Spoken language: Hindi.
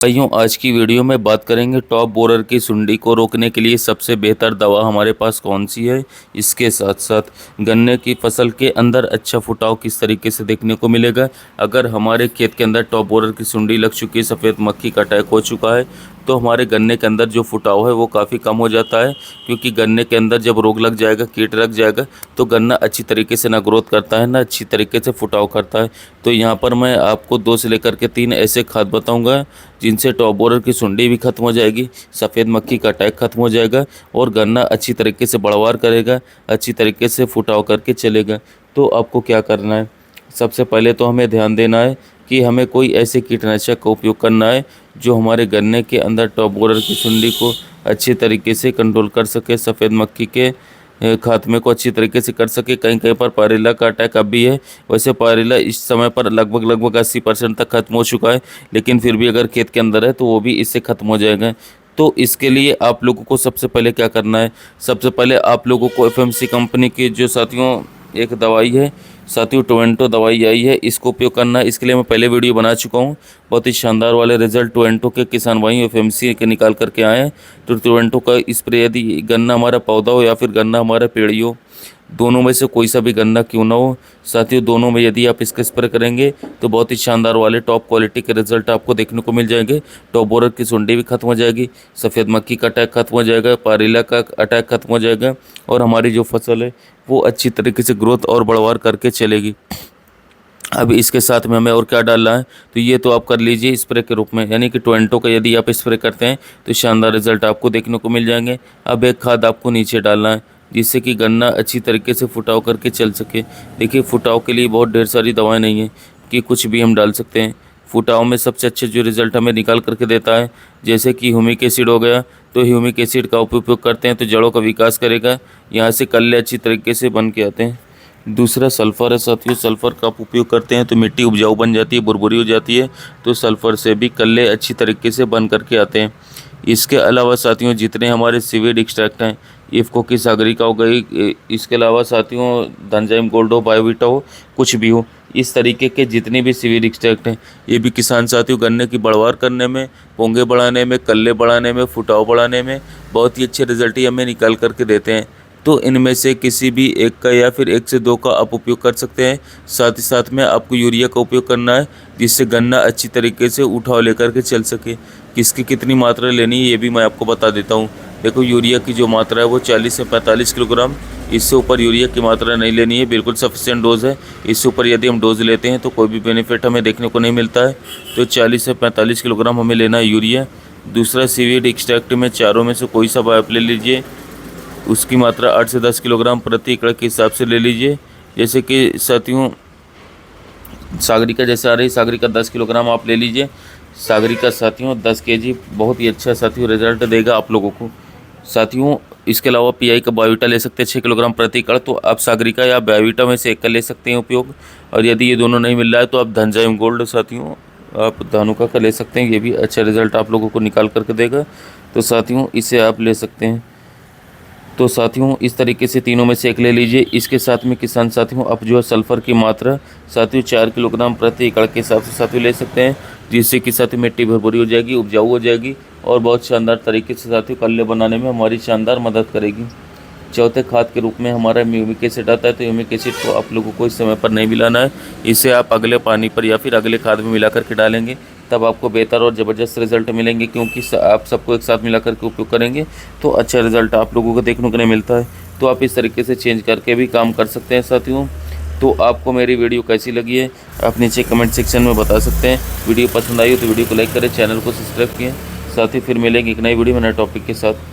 भाइयों, आज की वीडियो में बात करेंगे टॉप बोरर की सुंडी को रोकने के लिए सबसे बेहतर दवा हमारे पास कौन सी है। इसके साथ साथ गन्ने की फसल के अंदर अच्छा फुटाव किस तरीके से देखने को मिलेगा। अगर हमारे खेत के अंदर टॉप बोरर की सुंडी लग चुकी है, सफ़ेद मक्खी का अटैक हो चुका है, तो हमारे गन्ने के अंदर जो फुटाव है वो काफ़ी कम हो जाता है। क्योंकि गन्ने के अंदर जब रोग लग जाएगा, कीट लग जाएगा, तो गन्ना अच्छी तरीके से ना ग्रोथ करता है, ना अच्छी तरीके से फुटाव करता है। तो यहाँ पर मैं आपको 2 से लेकर के 3 ऐसे खाद बताऊँगा जिनसे टॉप बोरर की सुंडी भी खत्म हो जाएगी, सफ़ेद मक्खी का अटैक खत्म हो जाएगा और गन्ना अच्छी तरीके से बढ़वार करेगा, अच्छी तरीके से फुटाव करके चलेगा। तो आपको क्या करना है, सबसे पहले तो हमें ध्यान देना है कि हमें कोई ऐसे कीटनाशक का उपयोग करना है जो हमारे गन्ने के अंदर टॉप बोरर की सुंडी को अच्छी तरीके से कंट्रोल कर सके, सफ़ेद मक्खी के खात्मे को अच्छी तरीके से कर सके। कहीं कहीं पर पायरिल्ला का अटैक अब भी है। वैसे पायरिल्ला इस समय पर लगभग 80% तक खत्म हो चुका है, लेकिन फिर भी अगर खेत के अंदर है तो वो भी इससे ख़त्म हो जाएगा। तो इसके लिए आप लोगों को सबसे पहले क्या करना है, सबसे पहले आप लोगों को एफएमसी कंपनी की जो साथियों एक दवाई है साथियों, टोवेंटो दवाई आई है, इसको उपयोग करना है। इसके लिए मैं पहले वीडियो बना चुका हूँ, बहुत ही शानदार वाले रिजल्ट टोवेंटो के किसान भाई एफएमसी के निकाल करके आए हैं। तो टोवेंटो का स्प्रे यदि गन्ना हमारा पौधा हो या फिर गन्ना हमारा पेड़ हो, दोनों में से कोई सा भी गन्ना क्यों ना हो साथियों, दोनों में यदि आप इसका स्प्रे करेंगे तो बहुत ही शानदार वाले टॉप क्वालिटी के रिजल्ट आपको देखने को मिल जाएंगे। टॉप बोरर की सुंडी भी खत्म हो जाएगी, सफ़ेद मक्खी का अटैक खत्म हो जाएगा, पायरिल्ला का अटैक खत्म हो जाएगा और हमारी जो फसल है वो अच्छी तरीके से ग्रोथ और बढ़वार करके चलेगी। अब इसके साथ में हमें और क्या डालना है, तो ये तो आप कर लीजिए स्प्रे के रूप में, यानी कि टोवेंटो का यदि आप स्प्रे करते हैं तो शानदार रिजल्ट आपको देखने को मिल जाएंगे। अब एक खाद आपको नीचे डालना है जिससे कि गन्ना अच्छी तरीके से फुटाव करके चल सके। देखिए, फुटाव के लिए बहुत ढेर सारी दवाएं नहीं है कि कुछ भी हम डाल सकते हैं। फुटाव में सबसे अच्छे जो रिज़ल्ट हमें निकाल करके देता है, जैसे कि ह्यूमिक एसिड हो गया, तो ह्यूमिक एसिड का उपयोग करते हैं तो जड़ों का विकास करेगा, यहाँ से कल्ले अच्छी तरीके से बन के आते हैं। दूसरा सल्फ़र है साथियों, सल्फ़र का आप उपयोग करते हैं तो मिट्टी उपजाऊ बन जाती है, बुरबुरी हो जाती है, तो सल्फ़र से भी कल्ले अच्छी तरीके से बन करके आते हैं। इसके अलावा साथियों जितने हमारे सीवेड एक्सट्रैक्ट हैं, इफ़को की सागरिका हो गई, इसके अलावा साथियों धनजाइम गोल्ड हो, बायोवीटा हो, कुछ भी हो, इस तरीके के जितने भी सीवेड एक्सट्रैक्ट हैं, ये भी किसान साथियों गन्ने की बढ़वार करने में, पोंगे बढ़ाने में, कल्ले बढ़ाने में, फुटाव बढ़ाने में बहुत ही अच्छे रिजल्ट ही हमें निकाल करके देते हैं। तो इनमें से किसी भी एक का या फिर 1 से 2 का आप उपयोग कर सकते हैं। साथ ही साथ में आपको यूरिया का उपयोग करना है जिससे गन्ना अच्छी तरीके से उठाव लेकर के चल सके। किसकी कितनी मात्रा लेनी है ये भी मैं आपको बता देता हूँ। देखो, यूरिया की जो मात्रा है वो 40 से 45 किलोग्राम, इससे ऊपर यूरिया की मात्रा नहीं लेनी है, बिल्कुल सफिशिएंट डोज है। इससे ऊपर यदि हम डोज लेते हैं तो कोई भी बेनिफिट हमें देखने को नहीं मिलता है। तो 40 से 45 किलोग्राम हमें लेना है यूरिया। दूसरा सीवीड एक्सट्रैक्ट में चारों में से कोई सा आप ले लीजिए, उसकी मात्रा 8 से 10 किलोग्राम प्रति एकड़ के हिसाब से ले लीजिए। जैसे कि साथियों सागरिका जैसे आ रही, सागरिका 10 किलोग्राम आप ले लीजिए। सागरिका साथियों 10 केजी बहुत ही अच्छा साथियों रिजल्ट देगा आप लोगों को। साथियों इसके अलावा पीआई का बायोवीटा ले सकते हैं 6 किलोग्राम प्रति एकड़, तो आप सागरिका या बायोवीटा में से एक का ले सकते हैं उपयोग। और यदि ये दोनों नहीं मिल रहा है तो आप धनजाइम गोल्ड साथियों आप धानुका का ले सकते हैं, ये भी अच्छा रिजल्ट आप लोगों को निकाल करके देगा। तो साथियों इसे आप ले सकते हैं। तो साथियों इस तरीके से तीनों में से एक ले लीजिए। इसके साथ में किसान साथियों आप जो है सल्फ़र की मात्रा साथियों 4 किलोग्राम प्रति एकड़ के हिसाब से साथियों ले सकते हैं, जिससे कि साथियों मिट्टी भरपूरी हो जाएगी, उपजाऊ हो जाएगी और बहुत शानदार तरीके से साथियों कल्ले बनाने में हमारी शानदार मदद करेगी। चौथे खाद के रूप में हमारा ह्यूमिक एसिड आता है, तो ह्यूमिक एसिड को आप लोगों को इस समय पर नहीं मिलाना है, इसे आप अगले पानी पर या फिर अगले खाद में मिला करके डालेंगे, तब आपको बेहतर और ज़बरदस्त रिजल्ट मिलेंगे। क्योंकि आप सबको एक साथ मिला करके उपयोग करेंगे तो अच्छा रिजल्ट आप लोगों को देखने को नहीं मिलता है। तो आप इस तरीके से चेंज करके भी काम कर सकते हैं साथियों। तो आपको मेरी वीडियो कैसी लगी है आप नीचे कमेंट सेक्शन में बता सकते हैं। वीडियो पसंद आई हो तो वीडियो को लाइक करें, चैनल को सब्सक्राइब किए। साथ ही फिर मिलेंगे एक नई वीडियो में नए टॉपिक के साथ।